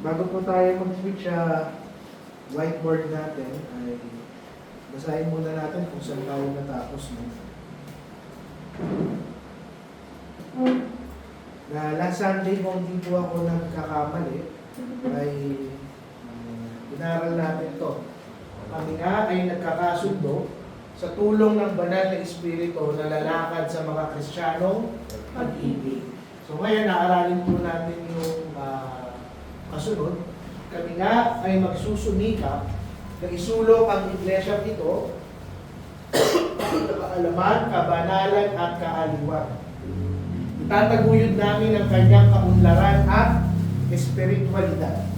Bago po tayo mag-switch sa whiteboard natin, ay basahin muna natin kung saan tayo natapos. No? Na last Sunday, kung hindi po ako nagkakamali, ay inaral natin to. Kami nga ay nagkakasundo sa tulong ng banal na Espiritu na lalakad sa mga Kristiyanong pag-ibig. So ngayon, naaralin po natin yung kasunod. Kami nga ay magsusumikap na isulong ang iglesia ito sa kaalaman, kabanalan at kaaliwan. Itataguyod namin ang kanyang kaunlaran at espiritualidad.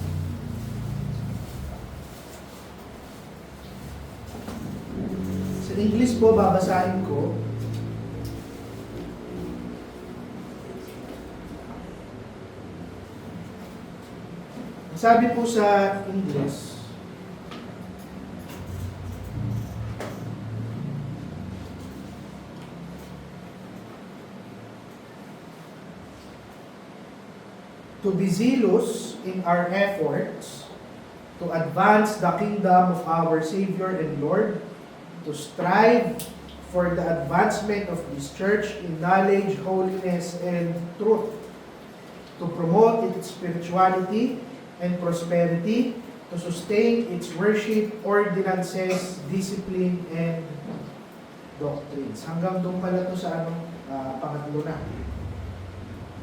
Sa English po, babasahin ko. Sabi po sa English, to be zealous in our efforts to advance the kingdom of our Savior and Lord, to strive for the advancement of this church in knowledge, holiness, and truth, to promote its spirituality and prosperity, to sustain its worship, ordinances, discipline, and doctrines. Hanggang doon pala to sa pangatlo na.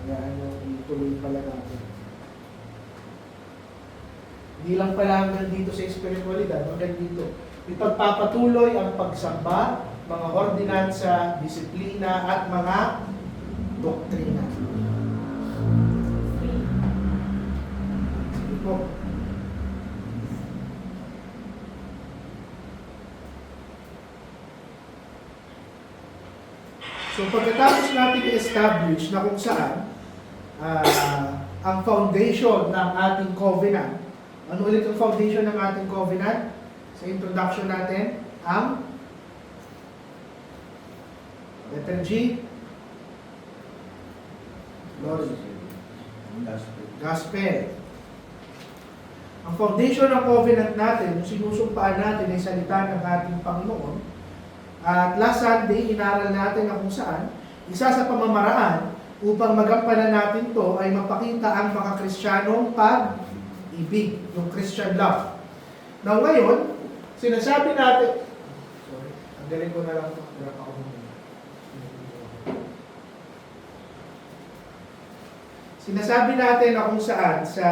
Kaya ituloy pala natin. Hindi lang pala hanggang dito sa espiritualidad, hanggang dito. Ipagpapatuloy ang pagsamba, mga ordinansa, disiplina, at mga doktrina. Sige po. So pagkatapos natin i-establish na kung saan ang foundation ng ating covenant. Ano ulit ang foundation ng ating covenant? Sa introduction natin, ang letter G, glory, gospel. Ang foundation ng covenant natin, yung sinusumpaan natin ay salita ng ating Panginoon. At last Sunday, inaral natin na kung saan, isa sa pamamaraan upang magampanan natin to ay mapakita ang mga Kristiyanong pag-ibig, yung Christian love. Now ngayon, sinasabi natin, ang galing ko na lang ito, sinasabi natin na kung saan sa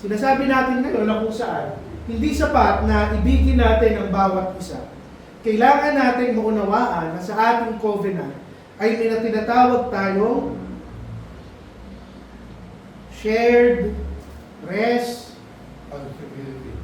sinasabi natin ngayon na kung saan hindi sapat na ibigin natin ang bawat isa. Kailangan natin maunawaan na sa ating covenant ay may tinatawag tayong shared responsibility.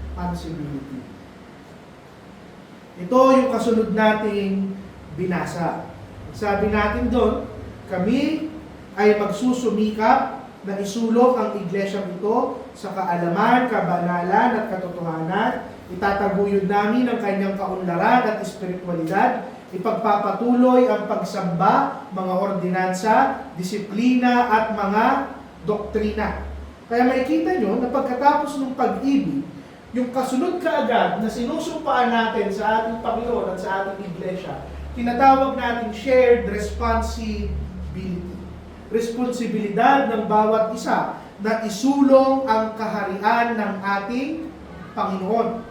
Ito yung kasunod nating binasa. Sabi natin doon, kami ay magsusumikap na isulong ang iglesia ito sa kaalaman, kabanalan at katotohanan. Itataguyod namin ang kanyang kaunlaran at espiritualidad. Ipagpapatuloy ang pagsamba, mga ordinansa, disiplina at mga doktrina. Kaya makikita nyo na pagkatapos ng pag-ibig, yung kasunod kaagad na sinusumpaan natin sa ating Panginoon at sa ating iglesia, tinatawag natin shared responsibility. Responsibilidad ng bawat isa na isulong ang kaharian ng ating Panginoon.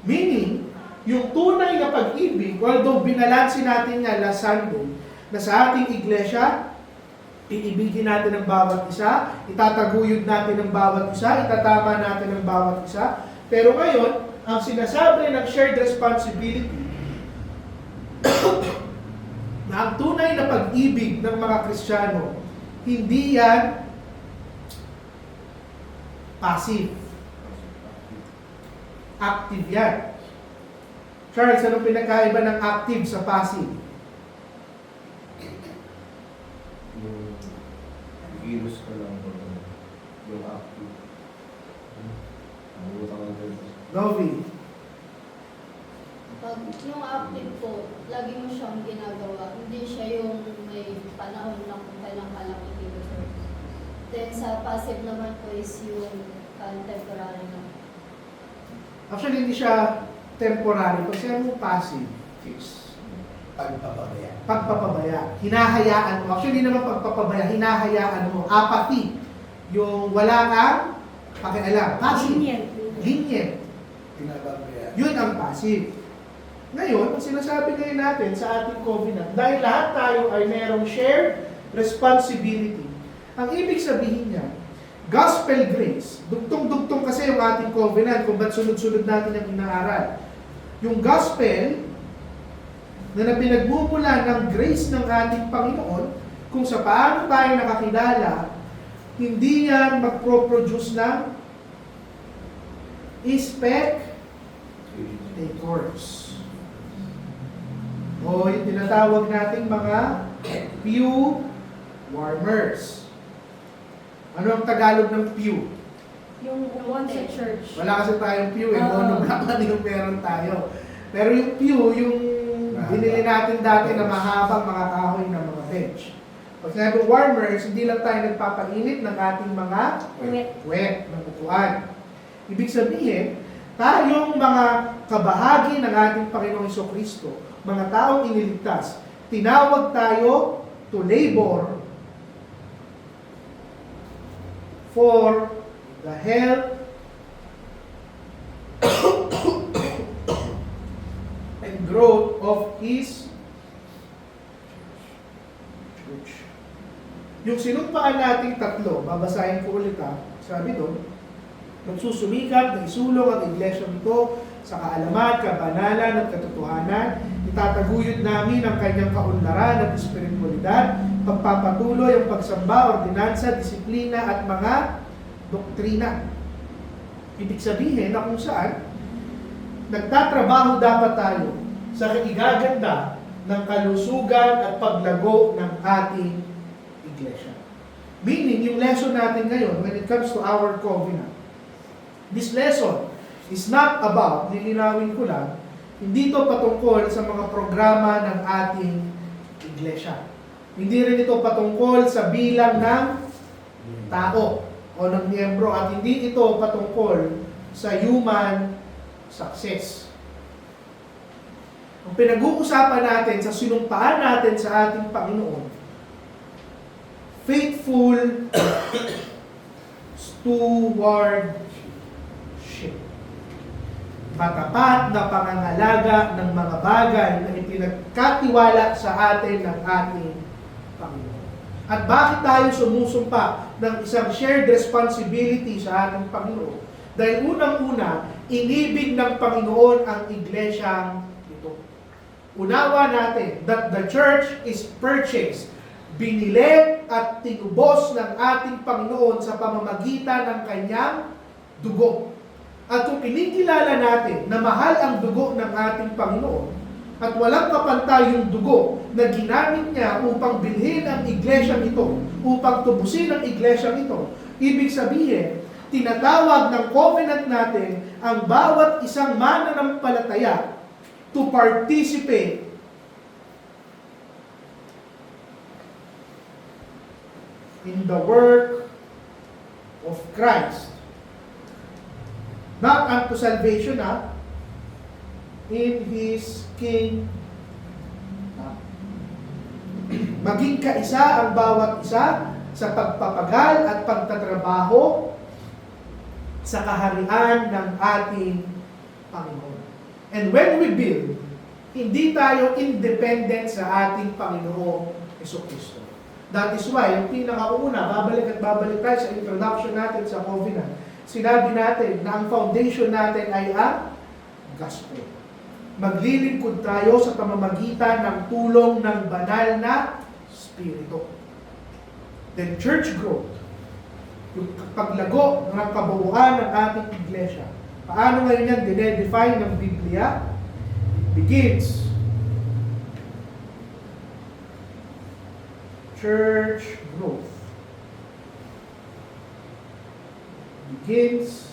Meaning, yung tunay na pag-ibig, although binalansin natin nga last Sunday, na sa ating iglesia, iibigin natin ang bawat isa, itataguyod natin ang bawat isa, itatama natin ang bawat isa. Pero ngayon, ang sinasabi ng shared responsibility, na ang tunay na pag-ibig ng mga Kristiyano, hindi yan passive. Active yan. Charles, anong pinakaiba ng active sa passive? Yung virus ko lang yung active. Novi. Pag yung active po, lagi mo siyang ginagawa. Hindi siya yung may panahon lang kung kailang ka lang i-reserve. Then sa passive naman po is yung temporary lang. Actually, hindi siya temporary. Pag sinabi mo passive, Fix. Pagpapabaya. pagpapabaya. Hinahayaan mo. Actually, hindi naman pagpapabaya, hinahayaan mo. Apathy. Yung wala kang pakialam. Passive. Lenient. Pinapabaya. Yun ang passive. Ngayon, ang sinasabi ngayon natin sa ating covenant, dahil lahat tayo ay merong shared responsibility, ang ibig sabihin niya, gospel grace, dugtong-dugtong kasi yung ating covenant kung ba't sunod-sunod natin ang inaaral. Yung gospel, na pinagmumula ng grace ng ating Panginoon, kung sa paano tayo nakakilala, hindi yan magpro-produce ng spectators. O yung tinatawag nating mga pew warmers. Ano ang Tagalog ng pew? Yung one sa church. Wala kasi tayong pew, monoblock lang yung meron tayo. Pero yung pew, yung binili natin dati na mahabang mga kahoy na mga bench. Pag sinabi warmers, hindi lang tayo nagpapainit ng ating mga wet ng upuan. Ibig sabihin, tayong mga kabahagi ng ating Panginoong Jesucristo, mga taong iniligtas, tinawag tayo to labor for the health and growth of His church. Yung sinumpaan nating tatlo, babasahin ko ulit sabi doon, nagsusumikap na isulong ang iglesia nito sa kaalaman, kabanalan at katotohanan, itataguyod namin ang kanyang kaunlaran at espiritualidad, pagpapatuloy ang pagsamba, ordinansa, disiplina at mga doktrina. Ibig sabihin na kung saan nagtatrabaho dapat tayo sa igaganda ng kalusugan at paglago ng ating iglesia. Meaning, yung lesson natin ngayon, when it comes to our covenant, this lesson is not about, lilinawin ko lang, hindi ito patungkol sa mga programa ng ating iglesia. Hindi rin ito patungkol sa bilang ng tao o ng miyembro at hindi ito patungkol sa human success. Ang pinag-uusapan natin sa sinumpaan natin sa ating Panginoon, faithful stewardship. Matapat na pangangalaga ng mga bagay na ipinagkatiwala sa atin ng ating Panginoon. At bakit tayo sumusumpa ng isang shared responsibility sa ating Panginoon? Dahil unang-una, inibig ng Panginoon ang iglesyang ito. Unawa natin that the church is purchased, binili at tinubos ng ating Panginoon sa pamamagitan ng kanyang dugo. At kung kinikilala natin na mahal ang dugo ng ating Panginoon at walang kapantay yung dugo na ginamit niya upang bilhin ang iglesia nito, upang tubusin ang iglesia nito, ibig sabihin, tinatawag ng covenant natin ang bawat isang mananampalataya to participate in the work of Christ. Not unto salvation, in His kingdom. Maging kaisa ang bawat isa sa pagpapagal at pagtatrabaho sa kaharian ng ating Panginoon. And when we build, hindi tayo independent sa ating Panginoong Jesucristo. That is why, yung pinakauna, babalik tayo sa introduction natin sa covenant. Sinabi natin na ang foundation natin ay ang gospel. Maglilingkod tayo sa pamamagitan ng tulong ng banal na Espiritu. Then church growth, yung paglago ng kabuuan ng ating iglesia. Paano ngayon yan dinedefine ng Biblia? It begins church growth. Begins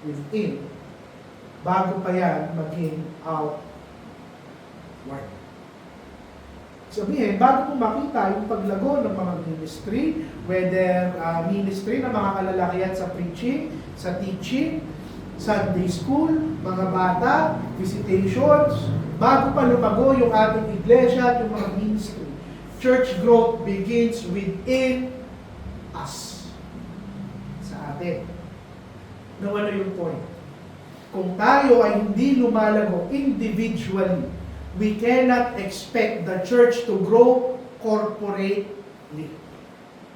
within bago pa yan maging outward. Sabihin, bago mo makita yung paglago ng mga ministry, whether ministry ng mga kalalakihan sa preaching, sa teaching, Sunday school, mga bata, visitations, bago pa lumago yung ating iglesia at yung mga ministry, church growth begins within us. Sa atin. Nawala yung point. Kung tayo ay hindi lumalago individually, we cannot expect the church to grow corporately.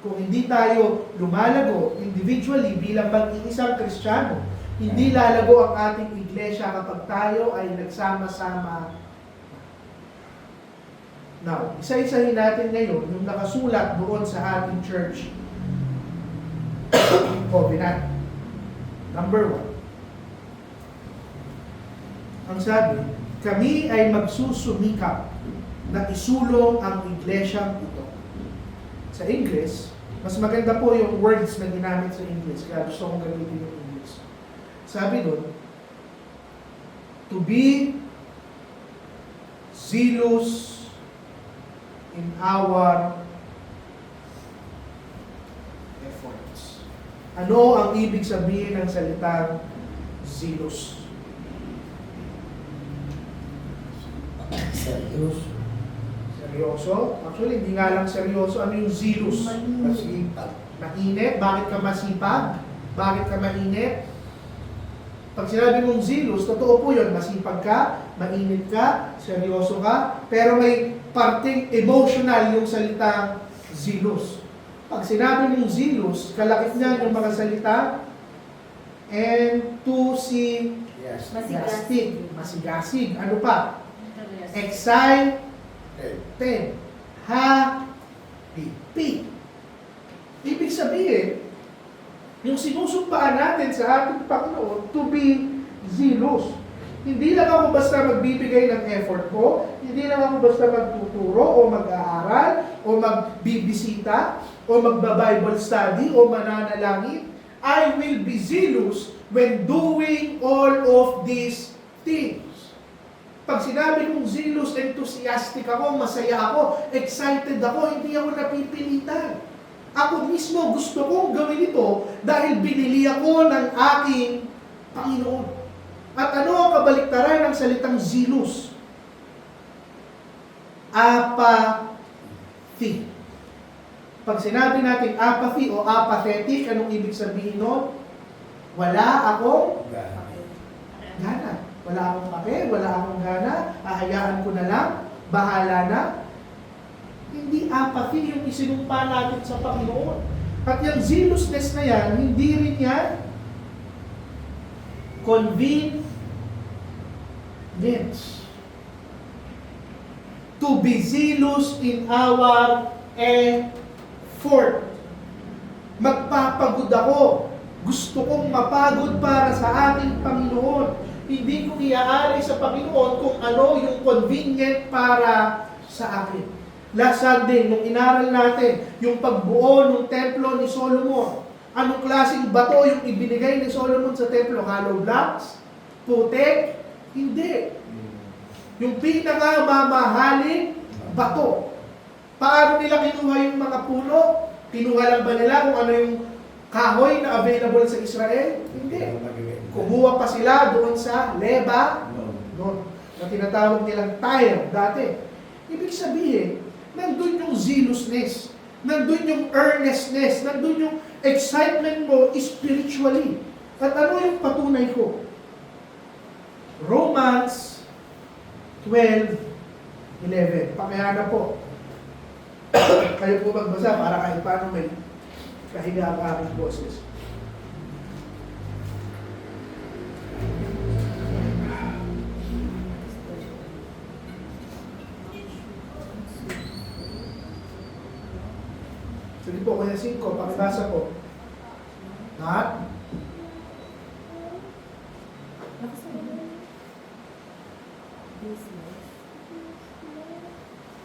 Kung hindi tayo lumalago individually bilang mag-iisang Kristiyano, hindi lalago ang ating iglesia kapag tayo ay nagsama-sama. Now, isa-isahin natin ngayon yung nakasulat doon sa ating church covenant. Number 1. Ang sabi, kami ay magsusumikap na isulong ang iglesyang ito. Sa English, mas maganda po yung words na ginamit sa English, kaya gusto kong gamitin yung English. Sabi doon, to be zealous in our efforts. Ano ang ibig sabihin ng salitang zealous? Seryoso. Seryoso? Actually, hindi nga lang seryoso. Ano yung zealous? Masipag. Mainit? Bakit ka masipag? Bakit ka mainit? Pag sinabi mong zealous, totoo po yun. Masipag ka, mainit ka, seryoso ka, pero may parting emotional yung salitang zealous. Pag sinabi mong zealous, kalakip niya yung mga salita enthusiastic, Yes. masigasig. Ano pa? Excited, happy. Ibig sabihin, yung sinusumpaan natin sa ating Panginoon to be zealous. Hindi lang ako basta magbibigay ng effort ko, hindi lang ako basta magtuturo o mag-aaral o magbibisita o magba-Bible study o mananalangin. I will be zealous when doing all of these things. Pag sinabi kong zealous, enthusiastic ako, masaya ako, excited ako, hindi ako napipilitan. Ako mismo gusto kong gawin ito dahil binili ako ng aking Panginoon. At ano ang kabaliktaran ng salitang zealous? Apathy. Pag sinabi natin apathy o apathetic, anong ibig sabihin nun? Wala akong gana. Wala akong pake, wala akong gana, hahayaan ko na lang, bahala na. Hindi apathy yung isinumpa natin sa Panginoon. At yung zealousness na yan, hindi rin yan convenience. To be zealous in our effort. Magpapagod ako. Gusto kong mapagod para sa ating Panginoon. Hindi ko iaari sa Panginoon kung ano yung convenient para sa akin. Last Sunday, nung inaral natin, yung pagbuo ng templo ni Solomon, anong klaseng bato yung ibinigay ni Solomon sa templo? Hollow blocks? Putek? Hindi. Yung pinakamamahaling bato. Paano nila kinuha yung mga puno? Kinuha lang ba nila kung ano yung kahoy na available sa Israel? Hindi. Kumuha pa sila doon sa Lebanon, na tinatawag nilang Tyre dati. Ibig sabihin, nandun yung zealousness, nandun yung earnestness, nandun yung excitement mo spiritually. At ano yung patunay ko? Romans 12:11. Pakaya na po. Kayo po magbasa para kahit paano may kahiga ang aking boses. Sige po, Kuya 5, pakibasa po. Not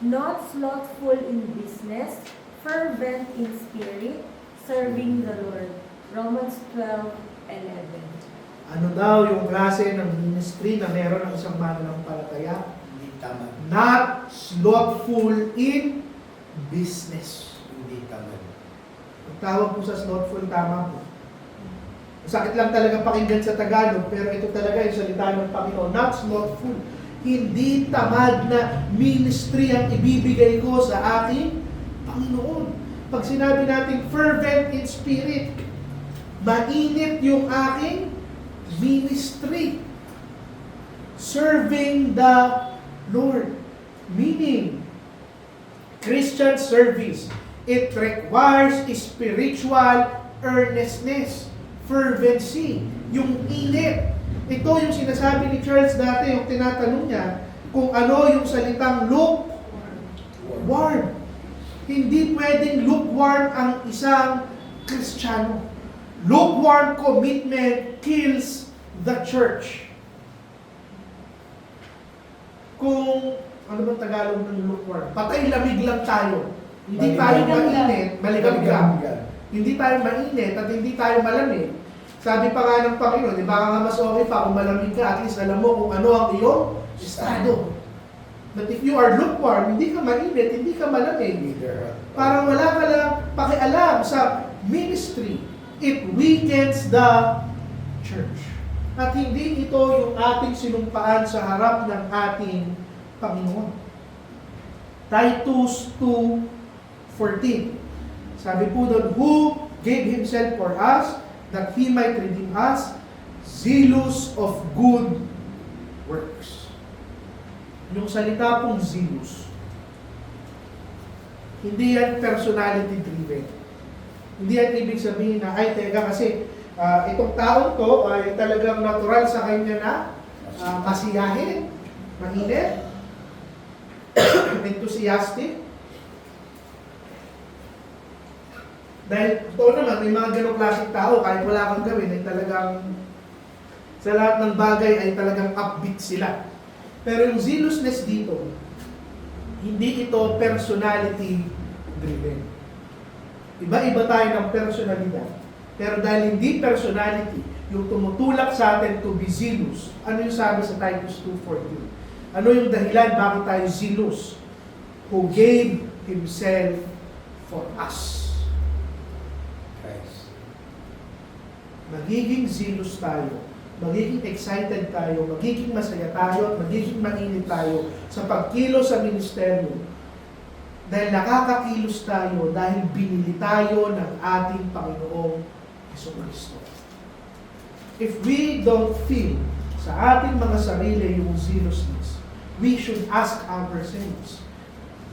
Not slothful in business, fervent in spirit, serving the Lord. Romans 12:11. Ano daw yung klase ng ministry na meron ng isang mananampalataya? Hindi tamad. Not slothful in business. Hindi tamad. Ang tawag po sa slothful, tama po. Sakit lang talaga pakinggan sa Tagalog, pero ito talaga yung salita ng Panginoon. Not slothful. Hindi tamad na ministry ang ibibigay ko sa aking Panginoon. Pag sinabi natin fervent in spirit, mainit yung aking ministry. Serving the Lord. Meaning, Christian service, it requires spiritual earnestness, fervency, yung init. Ito yung sinasabi ni Charles dati, yung tinatanong niya, kung ano yung salitang lukewarm. Hindi pwedeng lukewarm ang isang Kristiyano. Lukewarm commitment kills the church. Kung, ano bang Tagalog ng lukewarm? Patay lamig lang tayo. Hindi tayo mainit, maligam-gam. Hindi tayo mainit at hindi tayo malamig. Sabi pa nga ng Panginoon, di ba nga mas okay pa kung malamig ka, at least alam mo kung ano ang iyong estado. But if you are lukewarm, hindi ka mainit, hindi ka malamig. Parang wala ka lang pakialam sa ministry. It weakens the church. At hindi ito yung ating sinumpaan sa harap ng ating Panginoon. Titus 2:14. Sabi po doon, who gave himself for us, that he might redeem us, zealous of good works. Yung salita pong zealous, hindi yan personality driven. Hindi yan ibig sabihin na, ay teka kasi, itong taon to ay talagang natural sa kanya na masiyahin, mainit, enthusiastic. Dahil totoo naman, may mga ganong klaseng tao, kahit wala kang gawin, ay talagang sa lahat ng bagay ay talagang upbeat sila. Pero yung zealousness dito, hindi ito personality driven. Iba-iba tayo ng personalidad. Pero dahil hindi personality, yung tumutulak sa atin to be zealous, ano yung sabi sa Titus 2:14? Ano yung dahilan bakit tayo zealous? Who gave himself for us. Magiging zealous tayo, magiging excited tayo, magiging masaya tayo, at magiging mainit tayo sa pagkilos sa ministeryo. Dahil nakakakilos tayo, dahil binili tayo ng ating Panginoong Jesucristo. If we don't feel sa ating mga sarili yung zealousness, we should ask ourselves,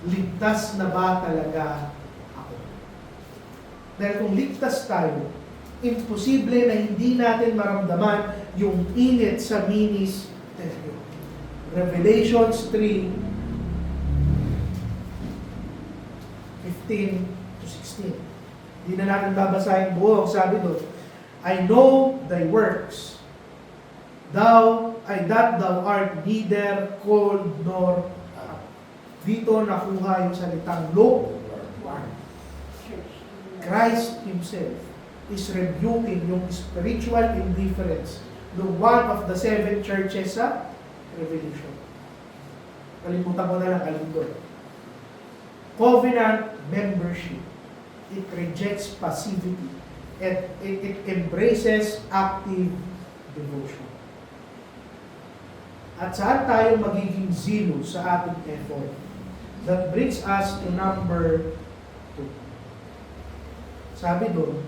ligtas na ba talaga ako? Dahil kung ligtas tayo, imposible na hindi natin maramdaman yung init sa ministeryo. Revelations 3:15-16. Hindi na natin babasahin buo. Sabi doon, I know thy works, that thou art neither cold nor hot. Dito nakuha yung salitang lukewarm. Christ Himself is rebuking yung spiritual indifference ng one of the 7 churches sa Revelation. Kalimutan ko na lang, kalindol. Covenant membership. It rejects passivity. And it embraces active devotion. At saan tayo magiging zealous sa ating effort? That brings us to number 2. Sabi doon,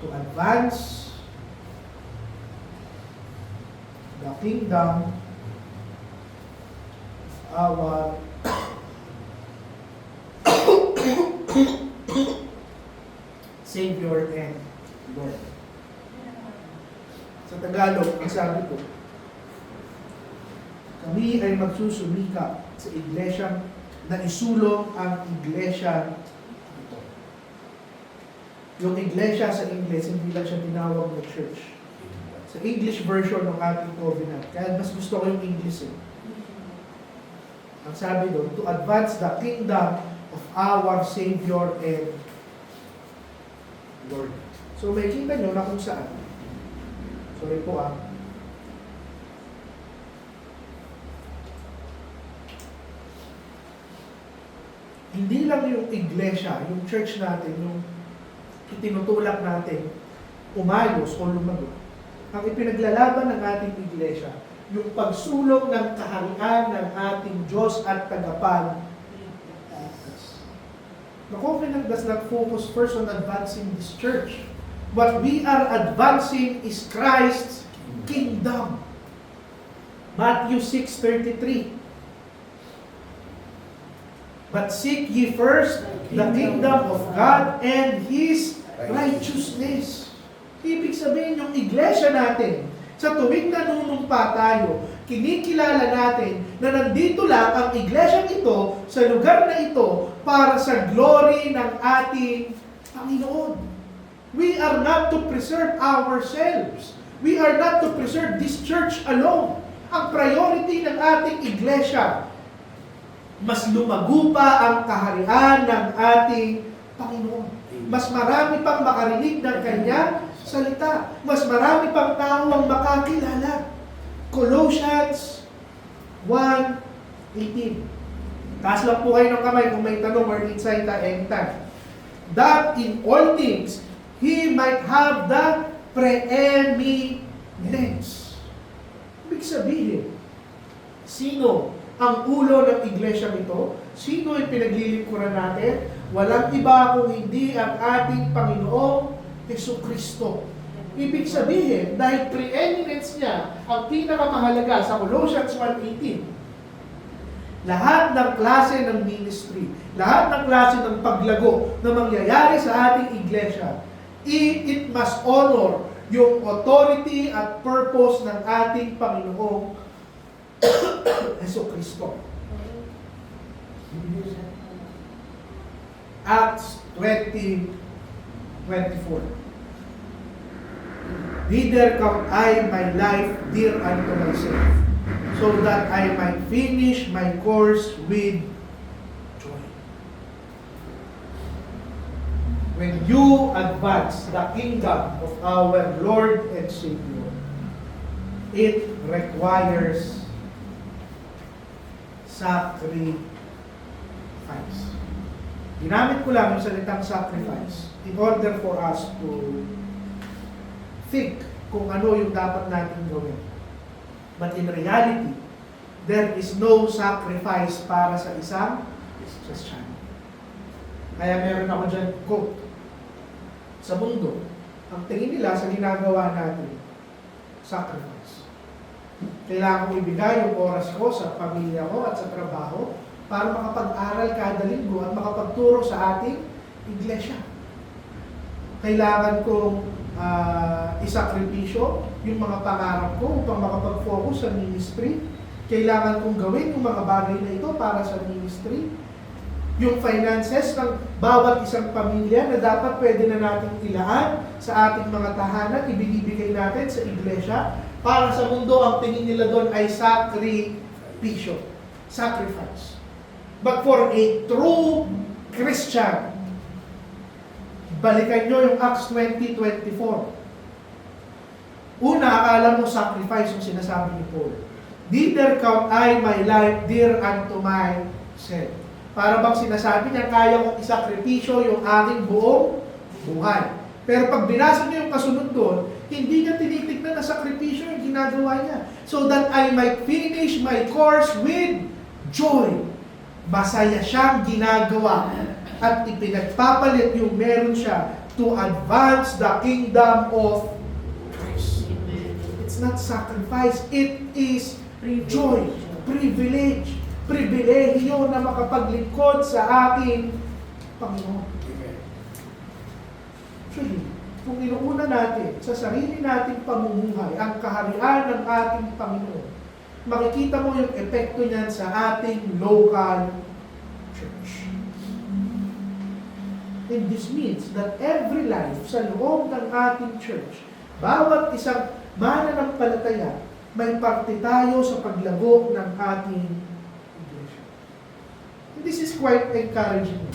to advance the kingdom of our Savior and Lord. Sa Tagalog, ang sabi ko, kami ay magsusumikap sa iglesia na isulong ang iglesia ito. Yung iglesia sa English, hindi lang siya tinawag na church. Sa English version ng ating covenant. Kaya mas gusto ko yung English eh. Ang sabi doon, to advance the kingdom of our Savior and Lord. So makikita nyo na kung saan. Sorry po Hindi lang yung iglesia, yung church natin, yung itinutulak natin, umayos o lumago. Ang ipinaglalaban ng ating iglesia, yung pagsulong ng kaharian ng ating Diyos at tagapagligtas. The covenant does not focus first on advancing this church. What we are advancing is Christ's kingdom. Matthew 6:33. But seek ye first the kingdom of God and His righteousness. Ibig sabihin, yung iglesia natin, sa tuwing nanunumpa tayo, kinikilala natin na nandito lang ang iglesia ito sa lugar na ito para sa glory ng ating Panginoon. We are not to preserve ourselves. We are not to preserve this church alone. Ang priority ng ating iglesia, mas lumago pa ang kaharian ng ating Panginoon. Mas marami pang makarinig ng Kanya salita. Mas marami pang tao ang makakilala. Colossians 1:18. Taas lang po kayo ng kamay kung may tanong or insight anytime. That in all things, He might have the preeminence. Ibig sabihin, sino ang ulo ng iglesia nito? Sino ang pinaglilingkuran natin? Walang iba kung hindi ang ating Panginoong Jesucristo. Ibig sabihin, dahil preeminence niya ang pinakamahalaga sa Colossians 1:18, lahat ng klase ng ministry, lahat ng klase ng paglago na mangyayari sa ating iglesia, it must honor yung authority at purpose ng ating Panginoong Jesucristo. Acts 20:24. Neither count I my life dear unto myself, so that I might finish my course with joy. When you advance the kingdom of our Lord and Savior, it requires sacrifice. Ginamit ko lang yung salitang sacrifice in order for us to think kung ano yung dapat natin gawin. But in reality, there is no sacrifice para sa isang Christian. Kaya meron ako dyan quote. Sa mundo, ang tingin nila sa ginagawa natin, sacrifice. Kailangan kong ibigay yung oras ko sa pamilya ko at sa trabaho para makapag-aral kada linggo at makapagturo sa ating iglesia. Kailangan kong isakripisyo yung mga pangarap ko upang makapag-focus sa ministry. Kailangan kong gawin yung mga bagay na ito para sa ministry. Yung finances ng bawat isang pamilya na dapat pwede na natin ilaan sa ating mga tahanan, ibinibigay natin sa iglesia. Para sa mundo, ang tingin nila doon ay sakripisyo. Sacrifice. But for a true Christian, balikan nyo yung Acts 20:24. Una, akala mo sacrifice yung sinasabi ni Paul. Neither count I my life dear unto myself. Para bang sinasabi niya, kaya kong isakripisyo yung aking buong buhay. Pero pag binasa niyo yung kasunod doon, hindi niya tinitignan na sakripisyo yung ginagawa niya. So that I might finish my course with joy. Masaya siyang ginagawa at ipinagpapalit yung meron siya to advance the kingdom of Christ. It's not sacrifice, it is joy, privilege, pribilehiyo na makapaglingkod sa ating Panginoon. Actually, kung inuuna natin sa sarili nating pamumuhay ang kaharian ng ating Panginoon, makikita mo yung epekto niyan sa ating local church. And this means that every life sa loob ng ating church, bawat isang mananampalataya, may parte tayo sa paglago ng ating iglesia. And this is quite encouraging.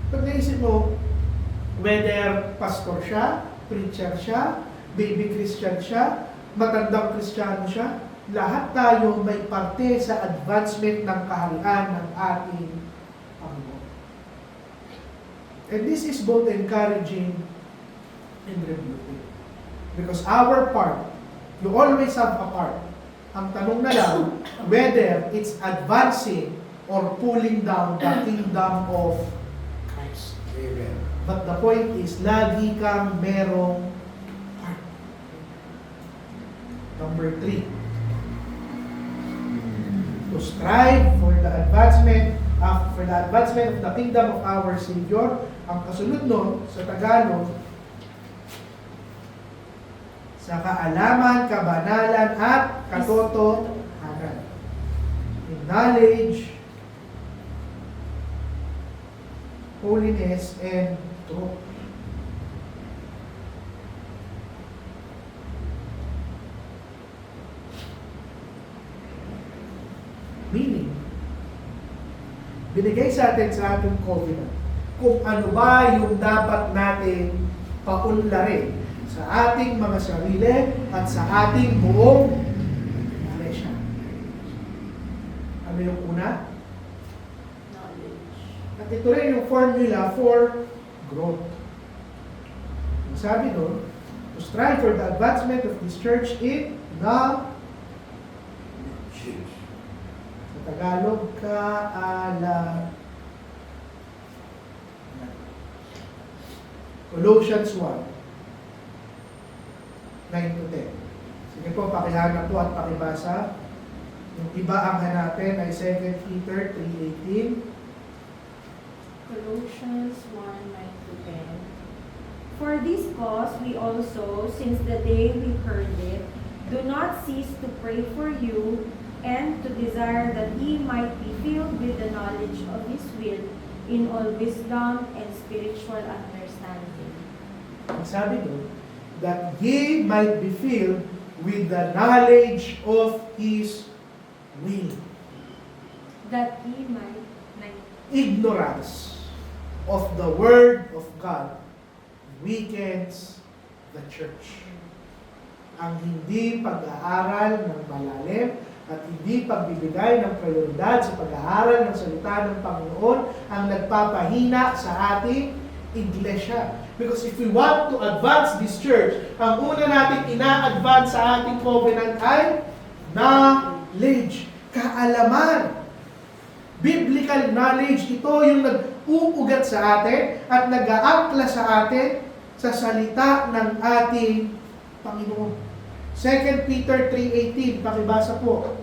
Pag naisip mo, whether pastor siya, preacher siya, baby Christian siya, matandang Kristiyano siya, lahat tayo may parte sa advancement ng kaharian ng ating Panginoon. And this is both encouraging and rebuking. Because our part, you always have a part. Ang tanong na lang, whether it's advancing or pulling down the kingdom of Christ. Amen. But the point is, lagi kang merong part. Number 3, to strive for the advancement of the kingdom of our Savior. Ang kasunod nun, sa Tagalog, sa kaalaman, kabanalan, at katotohanan. In knowledge, holiness, and truth. Meaning, binigay sa atin sa ating covenant kung ano ba yung dapat natin paunlarin sa ating mga sarili at sa ating buong iglesia. Ano yung una? Knowledge. At ito rin yung formula for growth. Ang sabi doon, to strive for the advancement of this church in knowledge. Sa Tagalog, Colossians 1, 9 to 10. Sige po, pakihanap po at pakibasa. Yung iba ang hanapin ay 2 Peter 3:18. Colossians 1:9-10. For this cause we also, since the day we heard it, do not cease to pray for you and to desire that ye might be filled with the knowledge of His will in all wisdom and spiritual understanding. Ang sabi doon, that ye might be filled with the knowledge of His will. That ye might Ignorance of the Word of God weakens the church. Ang hindi pag-aaral ng malalim at hindi pagbibigay ng prioridad sa pag-aaral ng salita ng Panginoon ang nagpapahina sa ating iglesia. Because if we want to advance this church, ang una natin ina-advance sa ating covenant ay knowledge, kaalaman. Biblical knowledge, ito yung nag-uugat sa atin at nag-aangkla sa atin sa salita ng ating Panginoon. 2 Peter 3:18, pakibasa po.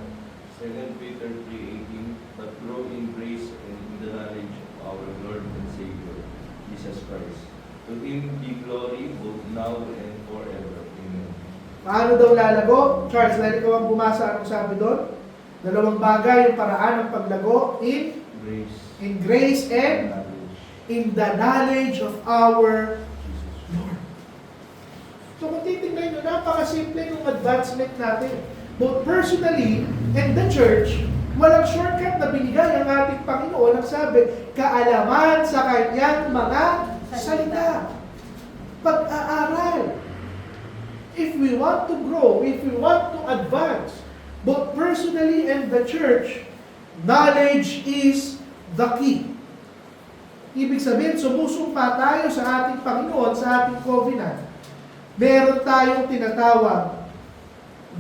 2 Peter 3:18, but grow in grace and in the knowledge of our Lord and Savior, Jesus Christ. To Him be glory both now and forever. Amen. Paano daw lalago? Charles, dahil ikaw ang bumasa, anong sabi doon? Dalawang bagay yung paraan ng paglago in grace and Knowledge. in the knowledge of our Jesus. Lord. So kung titignan nyo, napakasimple yung advancement natin. Both personally and the church, walang shortcut na binigay ang ating Panginoon. Ang sabi, kaalaman sa kanyang mga salita. Pag-aaral. If we want to grow, if we want to advance, both personally and the church, knowledge is the key. Ibig sabihin, sumusumpa tayo sa ating Panginoon, sa ating covenant. Meron tayong tinatawag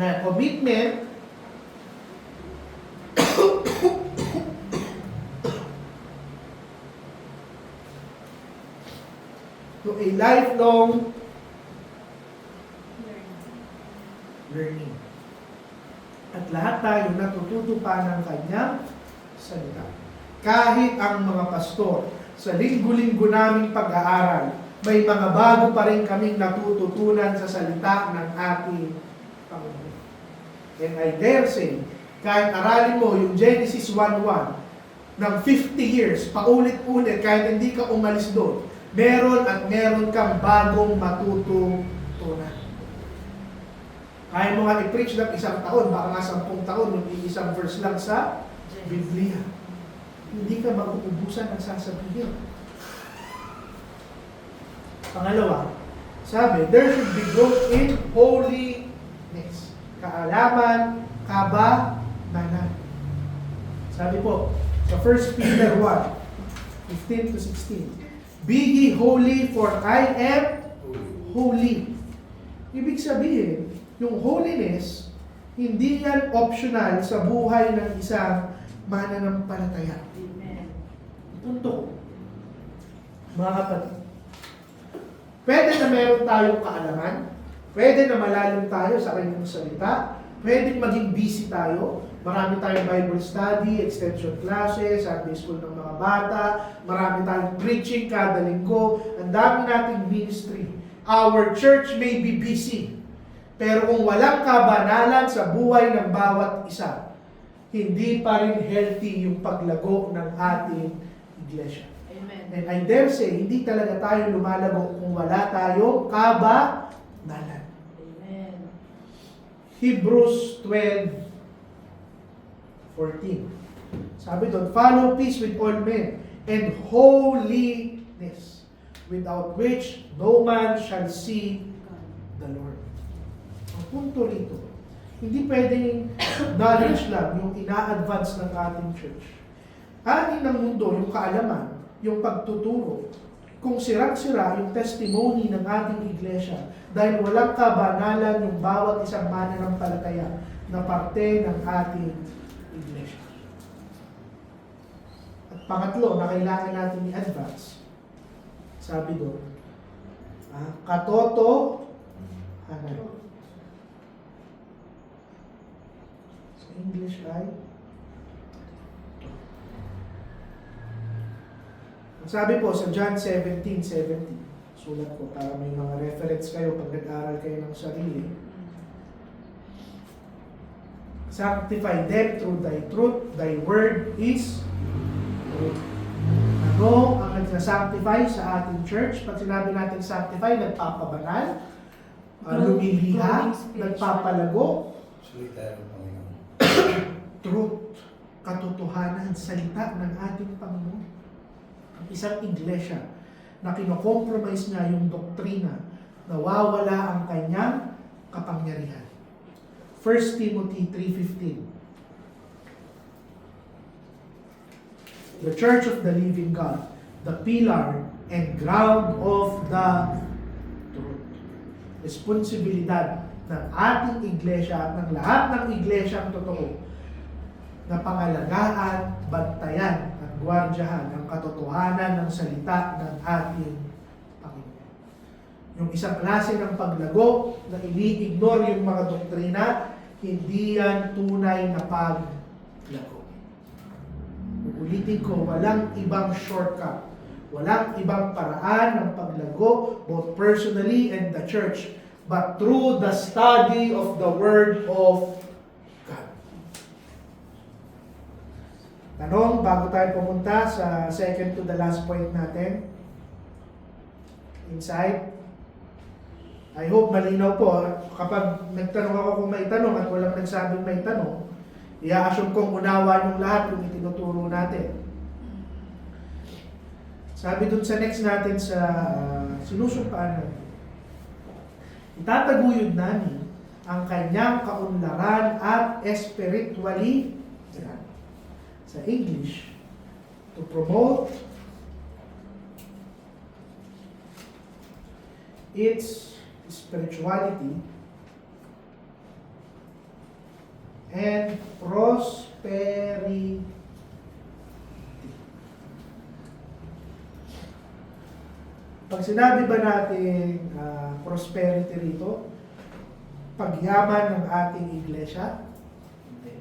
na commitment to a lifelong learning. At lahat tayo natututo pa ng kanyang salita. Kahit ang mga pastor, sa linggo-linggo naming pag-aaral, may mga bago pa rin kaming natututunan sa salita ng ating Panginoon. And I dare say, kahit aralin mo yung Genesis 1:1 ng 50 years, paulit-ulit, kahit hindi ka umalis doon, meron at meron kang bagong matututunan. Kaya mo nga i-preach ng 1 taon, baka nga 10 taon, yung isang verse lang sa Biblia. Hindi ka mag-uubusan ng sasabihin. Pangalawa, Sabi, there should be growth in holiness. Kaalaman, kabanalan. Sabi po, sa 1 Peter 1, 15 to 16. Be ye holy, for I am holy. Ibig sabihin, yung holiness, hindi yan optional sa buhay ng isang mananampalataya. Amen. Punto ko. Mga kapatid, pwede na meron tayong kaalaman, pwede na malalim tayo sa kanyang salita, pwede maging busy tayo, marami tayong Bible study, extension classes, Sunday school ng mga bata, marami tayong preaching kada linggo, ang dami nating ministry. Our church may be busy, pero kung walang kabanalan sa buhay ng bawat isa, hindi pa rin healthy yung paglago ng ating iglesia. Amen. And I dare say, hindi talaga tayo lumalago kung wala tayong kabanalan. Amen. Hebrews 12:14. Sabi doon, follow peace with all men and holiness, without which no man shall see the Lord. Ang punto rito, hindi pwedeng knowledge lang yung ina-advance ng ating church. Anin ng mundo, yung kaalaman, yung pagtuturo, kung sirang-sira yung testimony ng ating iglesia dahil walang kabanalan yung bawat isang mananampalataya na parte ng ating iglesia. At pangatlo na kailangan natin i-advance, sabi doon, katotohanan. Sa English ay sabi po sa John 17:17, sulat ko para may mga reference kayo pag nag-aral kayo ng sarili. Sanctify them through thy truth, thy word is truth. Ano ang nagsasanctify sa ating church? Pag sinabi natin sanctify, nagpapabanal, lumiliha, nagpapalago. Salita ng Panginoon. Truth, katotohanan, salita ng ating Panginoon. Ang isang iglesia na kinokompromise niya yung doktrina, nawawala ang kanyang kapangyarihan. 1 Timothy 3:15. The church of the living God, the pillar and ground of the truth. Responsibilidad ng ating iglesia at ng lahat ng iglesyang totoo na pangalagaan, bantayan at gwardyahan ang katotohanan ng salita ng ating Panginoon. Yung isang klase ng paglago na ini-ignore yung mga doktrina, hindi yan tunay na paglago. Uulitin ko, walang ibang shortcut, walang ibang paraan ng paglago, both personally and the church, but through the study of the Word of God. Tanong, bago tayo pumunta sa second to the last point natin. Inside. I hope malinaw po. Kapag nagtanong ako kung may tanong at walang nagsabing may tanong, i-assume kong unawa yung lahat yung itinuturo natin. Sabi dun sa next natin sa sinusumpaan natin, itataguyod namin ang kanyang kaunlaran at spiritually, sa English, to promote its spirituality and prosperity. Pag sinabi ba natin prosperity rito, pagyaman ng ating iglesia? Hindi.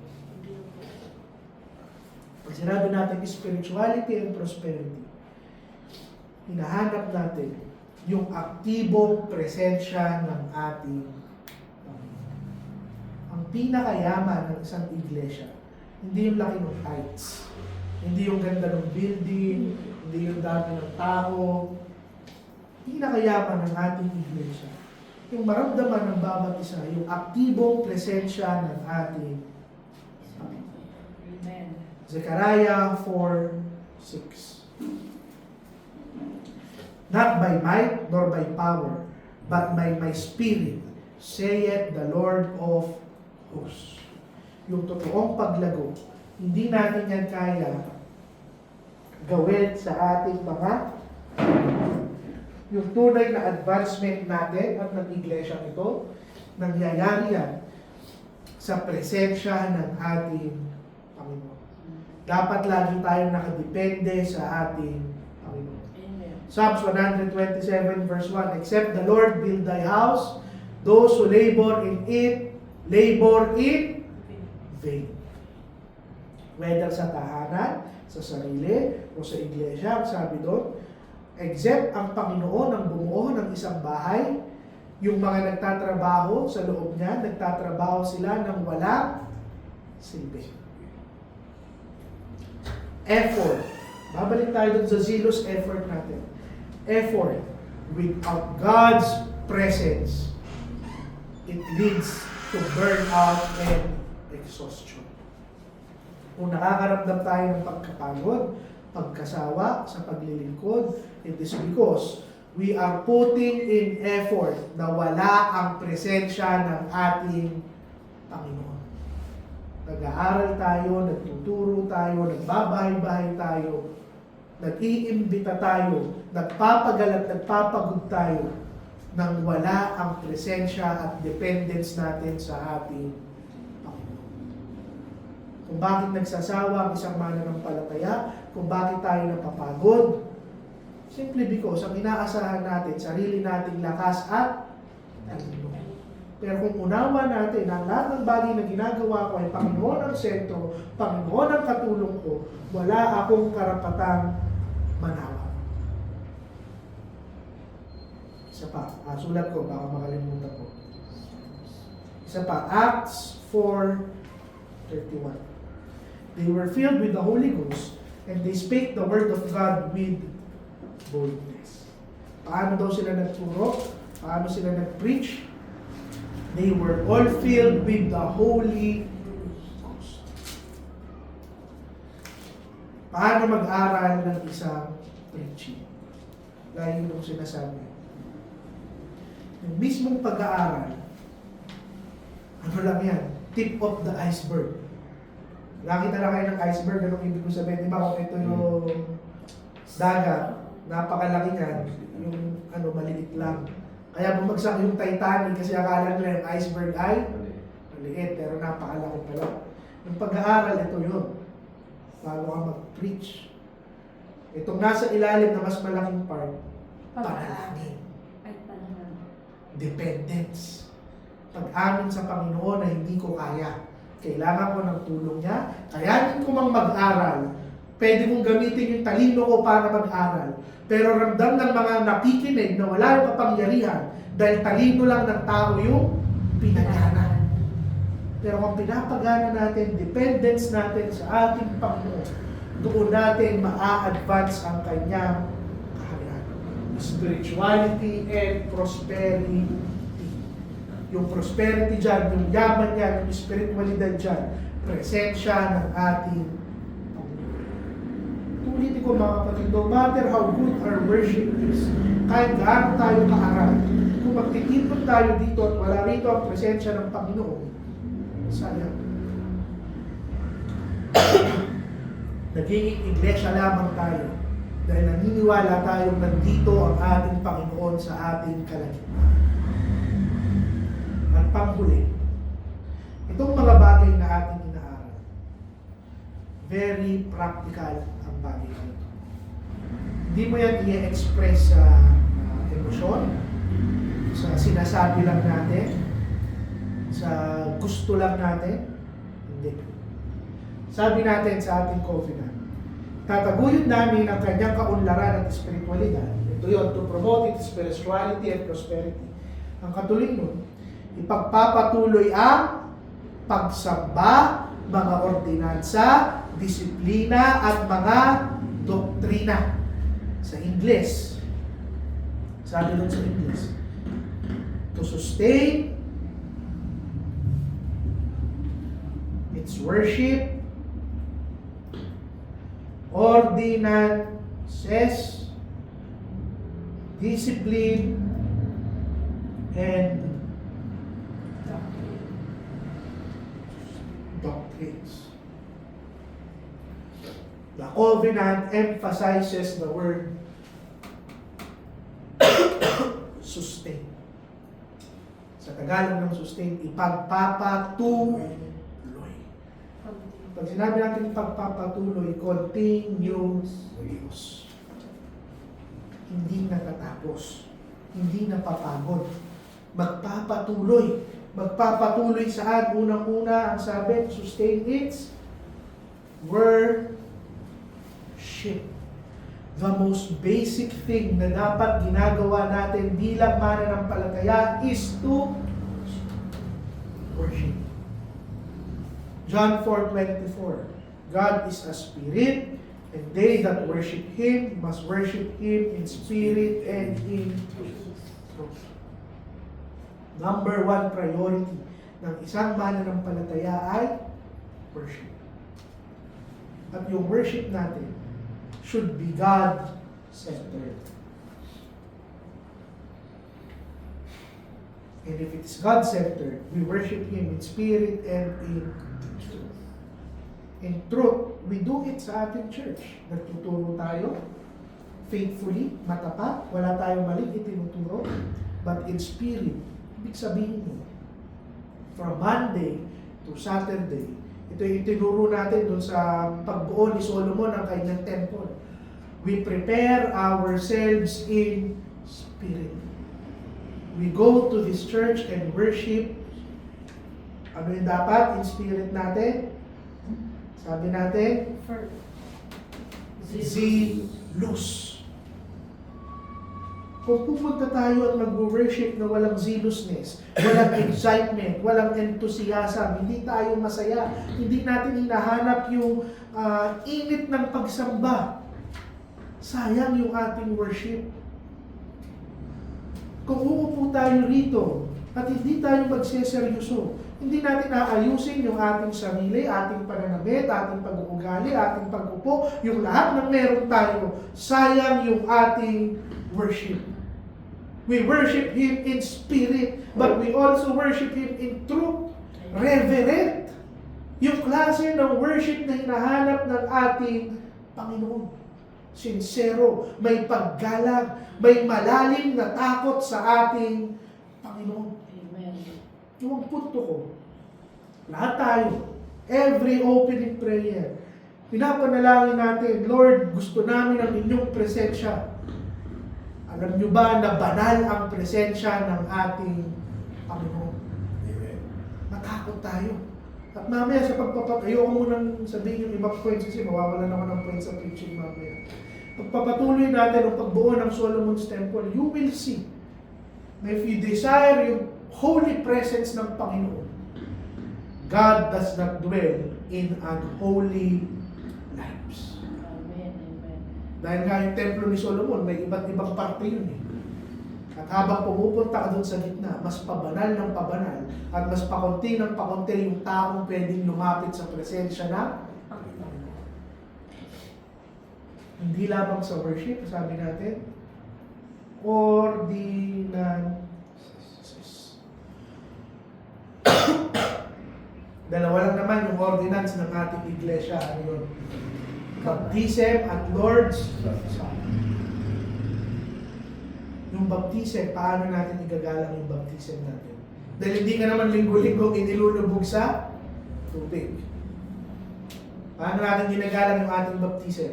Pag sinabi natin spirituality and prosperity, hinahanap natin yung aktibong presensya ng ating Panginoon. Ang pinakayaman ng isang iglesia, hindi yung laki ng tithes, hindi yung ganda ng building, hindi yung dami ng tao. Pinakayaman ng ating iglesia, yung maramdaman ng bawat isa, yung aktibong presensya ng ating Panginoon. Amen. Zechariah 4:6. Not by might nor by power, but by my spirit, saith the Lord of hosts. Yung totoong paglago, hindi natin yan kaya gawin sa ating mga yung tunay na advancement natin at ng iglesia ito, nangyayari yan sa presensya ng ating Panginoon. Dapat lagi tayong nakadepende sa ating Panginoon. Psalms 127 verse 1, except the Lord build thy house, those who labor in vain. Whether sa tahanan, sa sarili, o sa iglesia, ang sabi doon, except ang Panginoon ang bumuo ng isang bahay, yung mga nagtatrabaho sa loob niya, nagtatrabaho sila ng walang silbi. Effort. Babalik tayo dun sa zealous effort natin. Effort without God's presence, it leads to burnout and exhaustion. Kung nakakaramdam tayo ng pagkapagod, pagkasawa sa paglilingkod, it is because we are putting in effort na wala ang presensya ng ating Panginoon. Nag-aaral tayo, nagtuturo tayo, nagbabahay-bahay tayo, nag-iimbita tayo, nagpapagal at nagpapagod tayo nang wala ang presensya at dependence natin sa ating Panginoon. Kung bakit nagsasawa ang isang mananampalataya, kung bakit tayo napapagod, simply because ang inaasahan natin, sarili nating lakas at talino. Pero kung unawa natin na ang lahat ng bagay na ginagawa ko ay Panginoon ang sentro, Panginoon ang katulong ko, wala akong karapatang manawa. Isa pa, sulat ko, baka makalimutan ko. Isa pa, Acts 4:31. They were filled with the Holy Ghost and they spake the word of God with boldness. Paano daw sila nagturo? Paano sila nag-preach? They were all filled with the Holy Ghost. Paano mag-aral ng isang preaching? Gaya yung sinasabi. Yung mismong pag-aaral, ano lang yan? Tip of the iceberg. Nakita na kayo ng iceberg, anong ibig ko sabihin? Di ba kung ito yung dagat, napakalaki niyan, yung maliit lang. Kaya bumagsak yung Titanic kasi akala nila yung iceberg ay maliit, pero napakalaki pala. Yung pag-aaral, ito yun. Paano ka mag-preach. Itong nasa ilalim na mas malaking part, panalangin. Dependence. Pag-amin sa Panginoon na hindi ko kaya. Kailangan ko ng tulong niya. Kayanin ko mang mag-aral. Pwede kong gamitin yung talino ko para mag-aral. Pero ramdam ng mga nakikinig na wala yung kapangyarihan dahil talino lang ng tao yung pinagana. Pero kung pinapagana natin, dependence natin sa ating Panginoon, doon natin maa-advance ang kanyang kaharian. Spirituality and prosperity. Yung prosperity dyan, yung yaman yan, yung spiritualidad dyan, presensya ng ating ulitin ko mga kapatid, no matter how good our worship is, kahit gaano tayo kaaral, kung magtitipon tayo dito at wala rito ang presensya ng Panginoon, sayang. Nagiging iglesia lamang tayo dahil naniniwala tayong nandito ang ating Panginoon sa ating kalagitnaan. At panghuli, itong mga bagay na ating inaaral, very practical ang bagay na ito. Hindi mo yan i-express sa emosyon, sa sinasabi lang natin, sa gusto lang natin. Hindi. Sabi natin sa ating covenant, tataguyod namin ang kanyang kaunlaran at espiritualidad. Ito yun, to promote its spirituality and prosperity. Ang katuloy nun, ipagpapatuloy ang pagsamba, mga ordinansa, disiplina at mga doktrina. Sa Ingles, sabi doon sa Ingles, to sustain its worship, ordinances, discipline, and doctrines. The covenant emphasizes the word sustain. Sa Tagalog ng sustain, ipagpapatuloy. Pag sinabi natin pagpapatuloy, continuous. Hindi natatapos. Hindi napapagod. Magpapatuloy. Magpapatuloy saan? Unang-una, ang sabi, sustain its worship. The most basic thing na dapat ginagawa natin bilang mananampalataya is to worship. John 4:24. God is a spirit, and they that worship Him must worship Him in spirit and in truth. Number one priority ng isang mananampalataya ay worship. At yung worship natin should be God-centered. And if it's God-centered, we worship Him in spirit and in truth. In truth, we do it sa ating church. Nagtuturo tayo, faithfully, matapat, wala tayong maling itinuturo, but in spirit, ibig sabihin mo, from Monday to Saturday, ito yung itinuro natin dun sa pagbuo ni Solomon ng kanyang temple. We prepare ourselves in spirit. We go to this church and worship. Ano yung dapat in spirit natin? Sabi natin, zealous. Kung pupunta tayo at mag-worship na walang zealousness, walang excitement, walang enthusiasm, hindi tayo masaya, hindi natin hinahanap yung init ng pagsamba, sayang yung ating worship. Kung uupo tayo rito at hindi tayo magseseryoso, hindi natin aayusin yung ating sarili, ating pananamit, ating pag-uugali, ating pag-upo, yung lahat ng meron tayo, sayang yung ating worship. We worship Him in spirit, but we also worship Him in truth. Reverent. Yung klase ng worship na hinahanap ng ating Panginoon. Sincero, may paggalang, may malalim na takot sa ating Panginoon. Amen. Yung punto ko, lahat tayo, every opening prayer, pinapanalangin natin, Lord, gusto namin ang inyong presensya. Alam nyo ba na banal ang presensya ng ating Panginoon? Matakot tayo. At mamaya sa ayoko munang sabihin yung ibang points kasi mawawalan ako ng points sa preaching mamaya. Pagpapatuloy natin ang pagbuo ng Solomon's Temple, you will see na if you desire yung holy presence ng Panginoon, God does not dwell in unholy lives. Dahil nga yung templo ni Solomon, may iba't ibang parte yun eh. At habang pumupunta ka doon sa gitna, mas pabanal ng pabanal at mas pakunti ng pakunti yung taong pwedeng lumapit sa presensya ng Panginoon. Hindi lamang sa worship, sabi natin, ordinances. Dalawa lang naman yung ordinance ng ating iglesia. Ano yun? Baptism at Lord's Supper. Yung baptism, paano natin igagalang yung baptism natin? Dahil hindi ka naman linggo-linggo inilulubog sa tubig. Paano natin ginagalang yung ating baptism?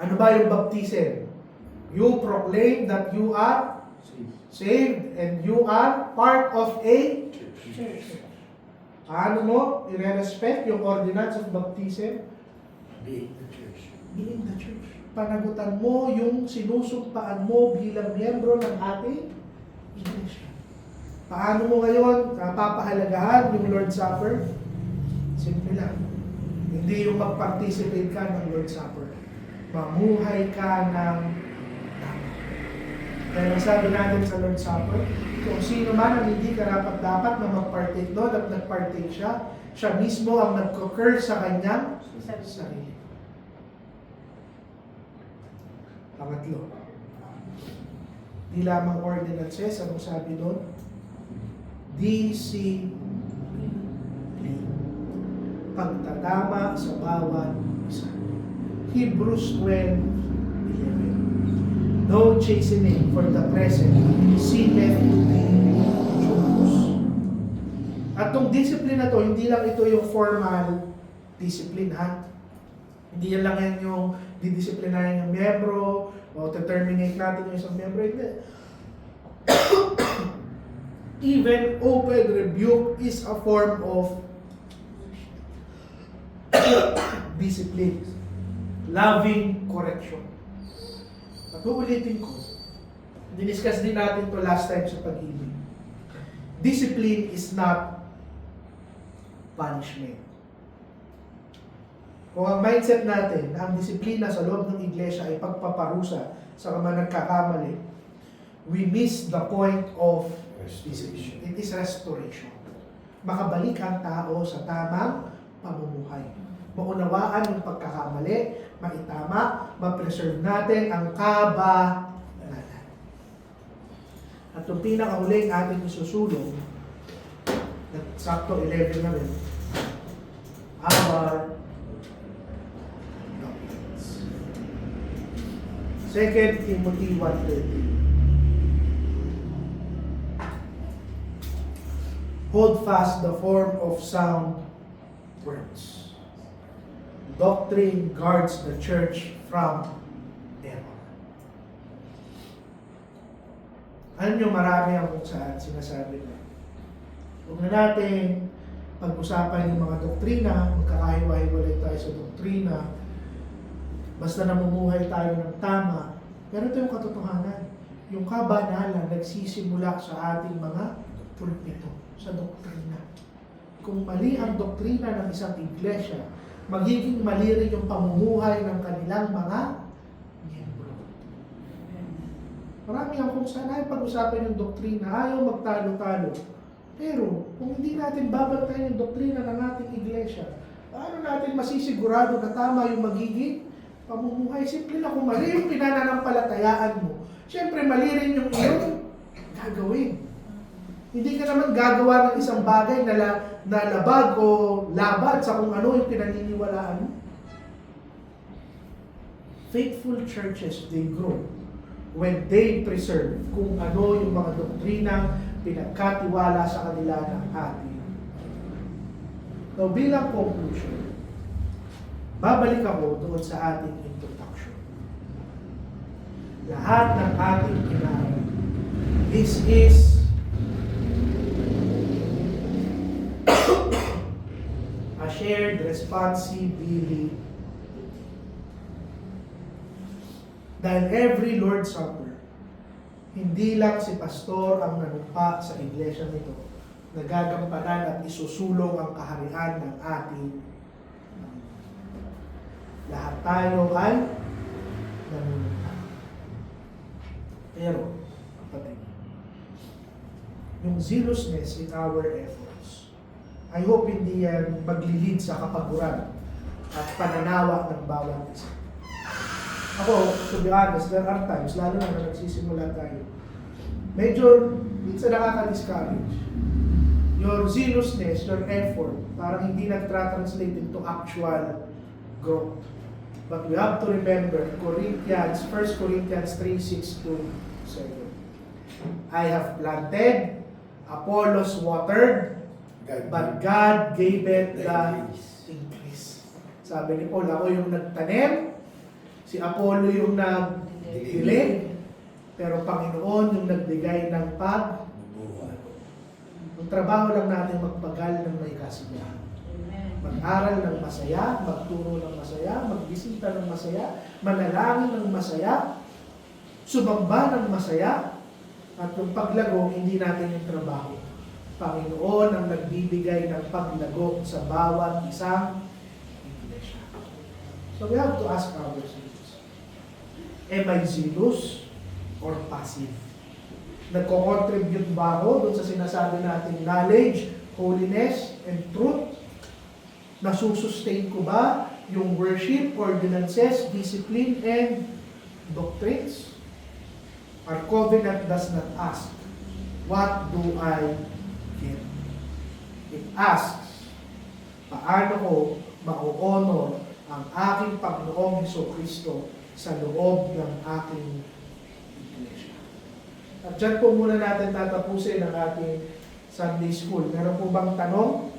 Ano ba yung baptism? You proclaim that you are saved and you are part of a church. Paano mo i-respect yung ordinance of baptism? Being the church. Being the church. Panagutan mo yung sinusumpaan mo bilang miyembro ng ating iglesia. Paano mo ngayon napapahalagahan yung Lord's Supper? Simple lang. Hindi yung mag-participate ka ng Lord's Supper. Mamuhay ka ng tama. Kaya sabi natin sa Lord's Supper, kung sino man ang hindi karapat-dapat na mag-partake doon at nag-partake siya, siya mismo ang nag-curse sa kanyang sarili. Pangatlo, di lamang ordinances, anong sabi doon? Discipline. Pagtatama sa bawat isa. Hebrews 12:11. No chastening for the present seemeth to be joyous. At tong discipline na to, hindi lang ito yung formal discipline, ha? Hindi yan lang yan yung didisiplinahin yung miyembro o terminate natin yung isang miyembro. Hindi. Even open rebuke is a form of discipline. Loving correction. At uulitin ko, diniscuss din natin to last time sa pag-ibig. Discipline is not punishment. Kung ang mindset natin na ang disiplina sa loob ng iglesia ay pagpaparusa sa mga nagkakamali, we miss the point of discipline. It is restoration. Makabalik ang tao sa tamang pamumuhay. Maunawaan yung pagkakamali, maitama, ma-preserve natin ang kabanalan. At yung pinakahuling ating isusulong, sakto 11 na rin, our doctrines. 2 Timothy 1:13. Hold fast the form of sound words. Doctrine guards the church from error. Alam nyo, marami ang kung saan sinasabi na. Huwag na natin pag-usapan yung mga doktrina, magkakahiwa-hiwalay tayo sa doktrina, basta namumuhay tayo ng tama. Pero ito yung katotohanan. Yung kabanalan nagsisimula sa ating mga pulpito, sa doktrina. Kung mali ang doktrina ng isang iglesia, magiging mali rin yung pamumuhay ng kanilang mga miyembro. Marami ang kung saan ay pag-usapan yung doktrina, ayaw magtalo-talo. Pero kung hindi natin babantayan yung doktrina ng ating iglesia, paano natin masisigurado na tama yung magiging pamumuhay? Simple na kung mali yung pinananampalatayaan mo, syempre mali rin yung iyong gagawin. Hindi ka naman gagawa ng isang bagay na labag o labad sa kung ano yung pinaniniwalaan mo. Faithful churches, they grow when they preserve kung ano yung mga doktrinang pinagkatiwala sa kanila ng ating. So bilang conclusion, babalik ako doon sa ating introduction. Lahat ng ating kinain, this is a shared responsibility. Dahil every Lord's Supper, hindi lang si pastor ang nanumpa sa iglesia nito, nagagampanan at isusulong ang kaharian ng ating lahat tayo ay nanunumpa. Pero, kapatid, yung zealousness in our efforts, I hope hindi yan maglilid sa kapaguran at pananawa ng bawat isa. Ako, to be honest, there are times, lalo na nagsisimula tayo, medyo minsan nakaka-discourage. Your zealousness, your effort, parang hindi nag-translate into actual growth. But we have to remember, 1 Corinthians 3:6-7. I have planted, Apollos watered, but God gave it the increase. Sabi ni Paul, ako yung nagtanim, si Apollo yung nagdilig, pero Panginoon yung nagbigay ng pagbuhay. Ang trabaho lang natin magpagal ng may kasiyahan. Mag-aral ng masaya, magturo ng masaya, magbisita ng masaya, manalangin ng masaya, sumamba ng masaya, at yung paglago, hindi natin yung trabaho. Panginoon ang nagbibigay ng paglago sa bawat isang iglesia. So we have to ask ourselves, am I zealous or passive? Nagko-contribute ba ako doon sa sinasabi nating knowledge, holiness, and truth? Nasusustain ko ba yung worship, ordinances, discipline, and doctrines. Our covenant does not ask, what do I get? It asks, paano ko ma-honor ang aking Panginoong Hesukristo sa loob ng aking iglesia. At dyan po muna natin tatapusin ang ating Sunday School. Meron po bang tanong?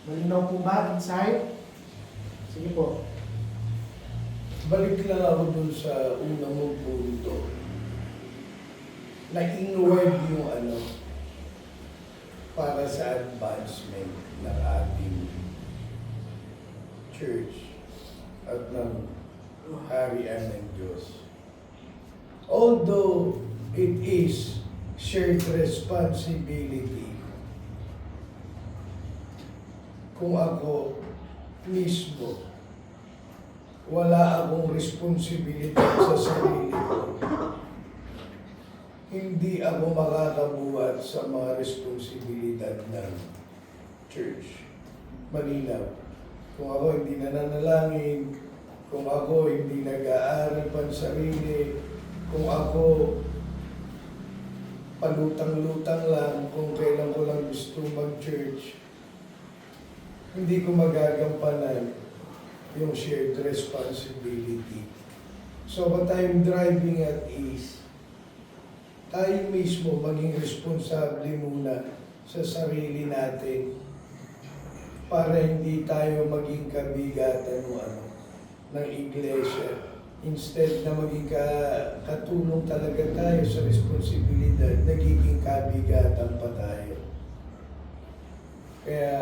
Malinaw po ba? Insight? Sige po. Balik lang ako dun sa unang mong punto. Na inward yung para sa advancement ng ating church at ng harian ng Diyos. Although it is shared responsibility, kung ako mismo wala akong responsibilidad sa sarili ko, hindi ako makakabuhat sa mga responsibilidad ng church. Malinaw. Kung ako hindi nananalangin, kung ako hindi nag-aaral pa ng sarili, kung ako palutang-lutang lang, kung kailan ko lang gusto mag-church, hindi ko magagampanan yung shared responsibility. So what I'm driving at is, tayo mismo maging responsable muna sa sarili natin para hindi tayo maging kabigatan ng iglesia. Instead na maging katulong talaga tayo sa responsibilidad, nagiging kabigatan pa tayo. Kaya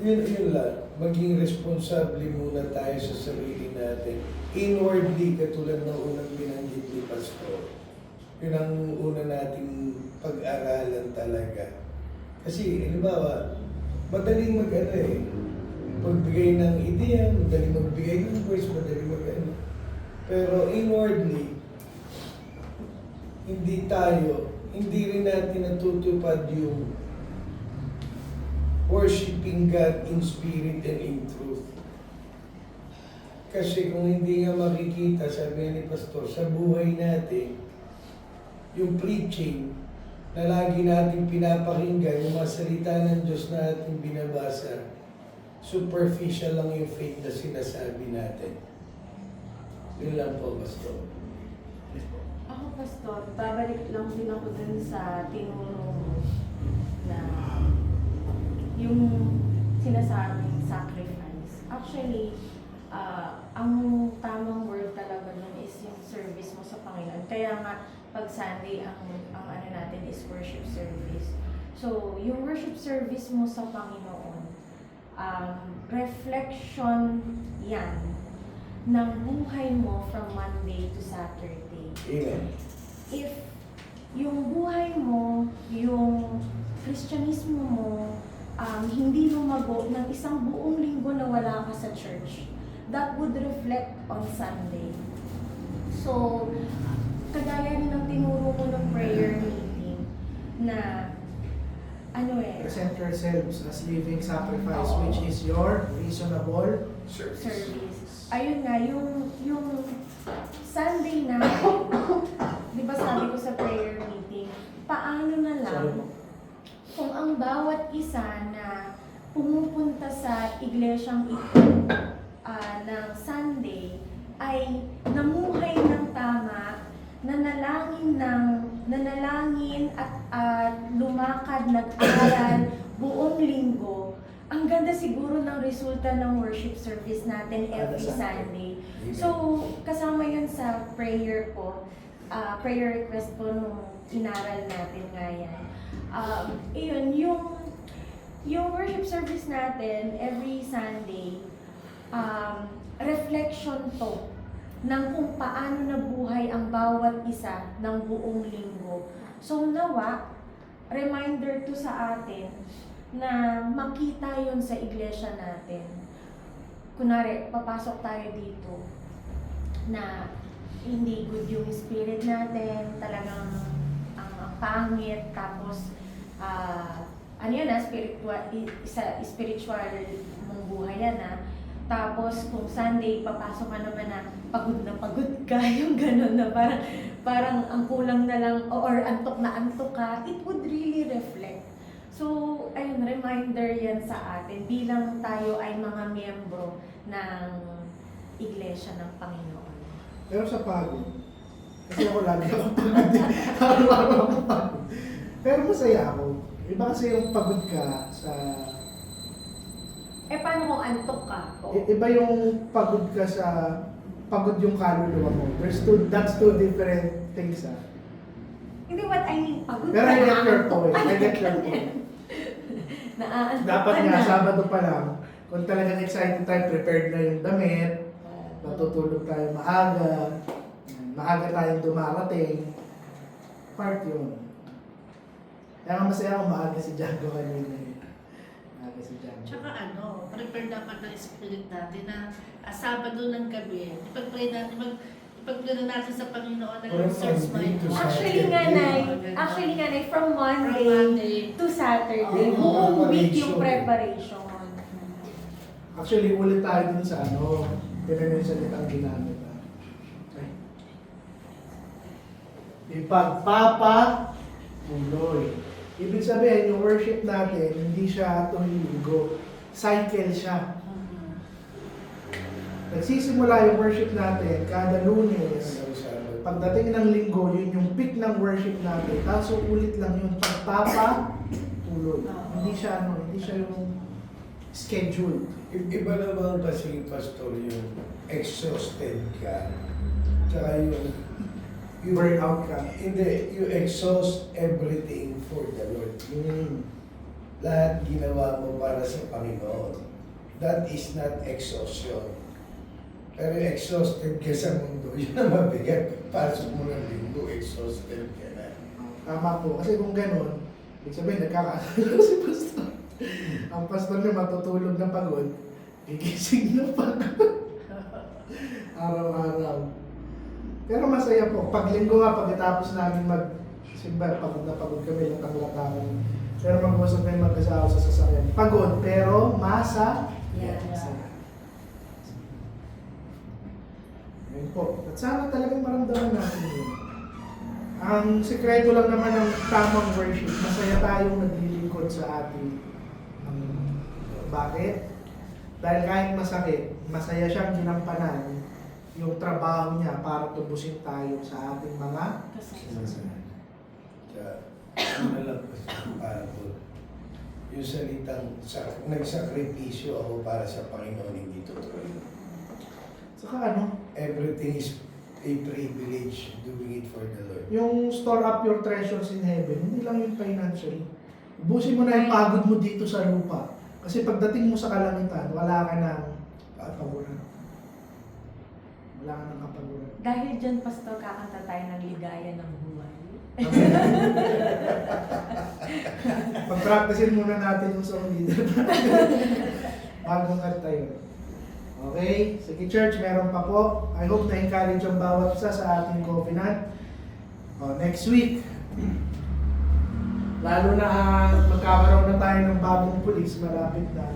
yun lang, maging responsable muna tayo sa sarili natin. Inwardly, katulad ng unang binanggit ni Pastor. Yun ang una nating pag-aralan talaga. Kasi, halimbawa, madaling magbigay ng ideya, madaling magbigay ng voice, madaling Pero inwardly, hindi rin natin natutupad yung worshiping God in spirit and in truth. Kasi kung hindi nga makikita, sabi ni Pastor, sa buhay natin, yung preaching na lagi natin pinapakinggan, yung mga salita ng Diyos na ating binabasa, superficial lang yung faith na sinasabi natin. Yun lang po, Pastor. Ako, Pastor, babalik lang din ako dun sa tinuro mo na yung sinasabing sacrifice. Actually, ang tamang word talaga nun is yung service mo sa Panginoon. Kaya nga, pag Sunday, ang ano natin is worship service. So, yung worship service mo sa Panginoon, reflection yan ng buhay mo from Monday to Saturday. Amen. If yung buhay mo, yung Kristyanismo mo, hindi lumago ng isang buong linggo na wala ka sa church, that would reflect on Sunday. So, kagaya rin ng tinuro ko ng prayer meeting na Present yourselves as living sacrifice, Oo. which is your reasonable service. Ayun nga, yung Sunday na, di ba sabi ko sa prayer meeting, paano na lang kung ang bawat isa na pumupunta sa iglesyang ito ng Sunday ay namuhay ng tama, nanalangin at lumakad, nag-aral buong linggo, ang ganda siguro ng resulta ng worship service natin every Sunday. So, kasama yun sa prayer ko, prayer request ko nung inaral natin nga yan. Yung worship service natin every Sunday, reflection to ng kung paano nabuhay ang bawat isa ng buong linggo. So nawa, reminder to sa atin na makita yon sa iglesia natin. Kunwari, papasok tayo dito na hindi good yung spirit natin, talagang ang pangit, tapos spiritual mong buhay yan Tapos kung Sunday, papasok ka naman na pagod ka, yung gano'n na parang ang kulang na lang or antok na antok ka, it would really reflect. So, ayun, reminder yan sa atin bilang tayo ay mga miyembro ng Iglesia ng Panginoon. Pero sa pagod, kasi ako lagi ako pagod. Araw-araw ako pagod. Pero masaya ako. Iba kasi yung pagod ka sa... Paano kung antok ka? Iba yung pagod ka sa... Pagod yung kaluluwa mo. That's two different things, ah. Hindi, what I mean, pagod Pero ka, I get your naaantok point. ka I get your na. point. Naaantok Dapat ka nga, na. Sabado pa lang, kung talagang excited tayo, prepared na yung damit, natutulog tayo maaga tayong dumarating, part yun. Kaya nga masaya ako maaga si Django kanina eh. Maaga si Django. Tsaka prepare dapat ng spirit natin na Sabado ng gabi, ipag-pray natin, ipag-pray natin sa Panginoon na From search my Monday to heart. Actually nga, Nay, from Monday Monday. to Saturday, Oo. buong week yung Preparation. preparation. Actually, ulit tayo dun sa pinanensalitang ginamit. Okay. Ipagpapatuloy. Ibig sabihin, yung worship natin, hindi siya tuwing linggo. Cycle siya. Nagsisimula yung worship natin kada Lunes. Pagdating ng linggo, yun yung peak ng worship natin. Tapos ulit lang yung pagpapatuloy. Hindi siya yung schedule. Iba naman kasi, Pastor, yung exhausted ka. Tsaka yung Burnout ka. Hindi, you exhaust everything for the Lord. Lahat ginawa mo para sa Panginoon. That is not exhaustion. Pero exhausted ka sa mundo, yun ang mabigat. Pasok mo ng linggo, exhausted ka na. Tama po. Kasi kung ganun, ibig sabihin, nagkakasalo si Pastor. Ang Pastor na matutulog na pagod, gigising na pagod. Araw-araw. Pero masaya po. Pag linggo nga, pagkatapos namin simba, pagod na pagod kami ng tanglatakan. Pero mag-usap kayo mag-asawa sa sasakyan. Pagod, pero masaya. Masaya. Ayun po. At sana talagang maramdaman natin yun. Ang sikreto lang naman ng tamang worship, masaya tayong naglilingkod sa ating bakit? Dahil kahit masakit, masaya siyang ginampanan yung trabaho niya para tubusin tayo sa ating mga kasalanan. Kaya, ano lang para po. Yung salitang, nagsakripisyo ako para sa Panginoon, hindi totoo. Saka Everything is a privilege doing it for the Lord. yung store up your treasures in heaven, hindi lang yung financially. Ubusin mo na yung pagod mo dito sa lupa. Kasi pagdating mo sa kalangitan, wala ka ng kapaguran. Wala ka ng kapaguran. Dahil dyan, Pastor, kakanta tayo ng ligaya ng buhay. Pag-practicein muna natin yung song leader. Bagong kanta yun. Okay? Sige church, meron pa po. I hope na-encourage ang bawat isa sa ating covenant. Next week, lalo na magkakaroon na tayo ng bagong pulis, malapit na.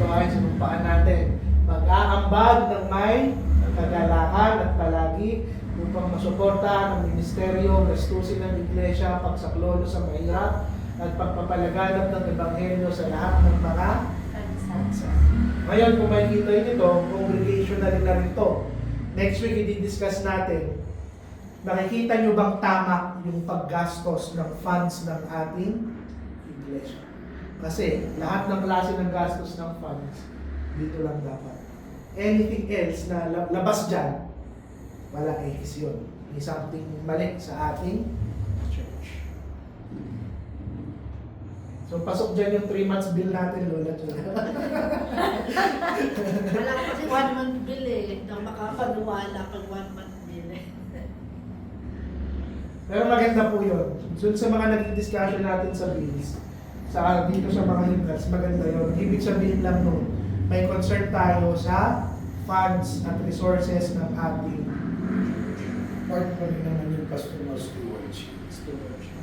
So ay sinumpaan natin. Mag-aambag ng may kagalakan at palagi upang masuporta ng ministeryo, restusin ng iglesia, pagsaklono sa mahirap, at pagpapalaganap ng ebanghelyo sa lahat ng mga bansa. Ngayon, kung makikita nyo ito, congregational na rin ito. Next week, i-discuss natin, nakikita nyo bang tama yung paggastos ng funds ng ating iglesia? Kasi lahat ng klase ng gastos ng funds, dito lang dapat. Anything else na labas dyan, wala ehis yun. May something mali sa ating church. So, pasok dyan yung 3 months bill natin, Lola. Wala ko kasi 1 month bill na makapaniwala pag 1 month bill Pero maganda po yun. So, sa mga naging discussion natin sa bills, dito sa mga hymnals, maganda yun. Ibig sabihin lang nun, may concern tayo sa funds at resources ng ating Part pa rin naman yung pastoral stewardship. stewardship.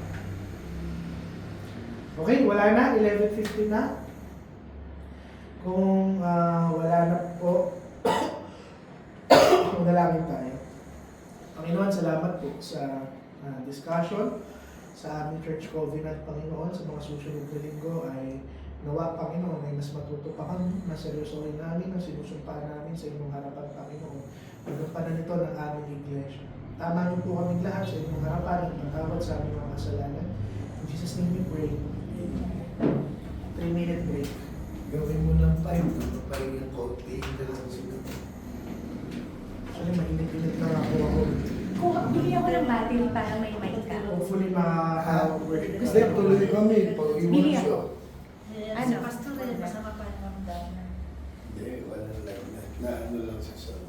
Okay, wala na. 11:50 na. Kung wala na po sa discussion sa aming Church Covenant, Panginoon, sa mga susunod na linggo ay nawa, Panginoon, ay mas matuto pa kami, mas seryosohin namin ang sinusumpa namin sa inyong harapan, Panginoon. Pagkampanan nito ng aming iglesia. Tama niyo po kami lahat sa inyong harapan at patawad sa aming mga kasalanan. In Jesus' name we pray. 3-minute break. Gawin mo ng 5, papahinga konti na lang sila. Actually, mainit-init lang ako. Bili ako ng battery para may mic ka. Hopefully, ma-worship Kasi tuloy kami, pag-iwan Bili siya. ako. Ano? Si Pastor rin, masama pa ng damdamin. Hindi, walang lagnat. Na ano lang sa sarili.